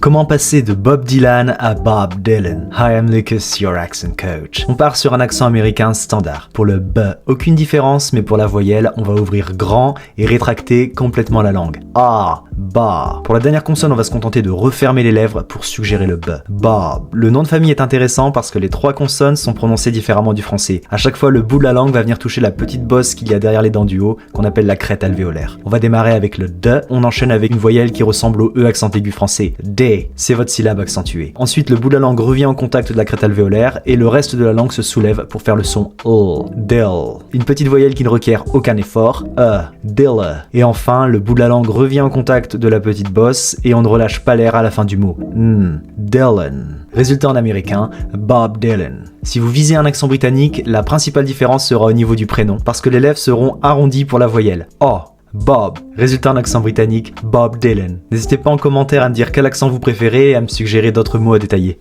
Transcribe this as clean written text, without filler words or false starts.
Comment passer de Bob Dylan à Bob Dylan? Hi, I'm Lucas, your accent coach. On part sur un accent américain standard. Pour le B, aucune différence, mais pour la voyelle, on va ouvrir grand et rétracter complètement la langue. A, ba. Pour la dernière consonne, on va se contenter de refermer les lèvres pour suggérer le B. Bob. Le nom de famille est intéressant parce que les trois consonnes sont prononcées différemment du français. À chaque fois, le bout de la langue va venir toucher la petite bosse qu'il y a derrière les dents du haut, qu'on appelle la crête alvéolaire. On va démarrer avec le D, on enchaîne avec une voyelle qui ressemble au E accent aigu français. D. C'est votre syllabe accentuée. Ensuite, le bout de la langue revient en contact de la crête alvéolaire et le reste de la langue se soulève pour faire le son L. Dill. Une petite voyelle qui ne requiert aucun effort. Dill. Et enfin, le bout de la langue revient en contact de la petite bosse et on ne relâche pas l'air à la fin du mot. Dylan. Résultat en américain, Bob Dylan. Si vous visez un accent britannique, la principale différence sera au niveau du prénom parce que les lèvres seront arrondies pour la voyelle. Bob. Résultat en accent britannique, Bob Dylan. N'hésitez pas en commentaire à me dire quel accent vous préférez et à me suggérer d'autres mots à détailler.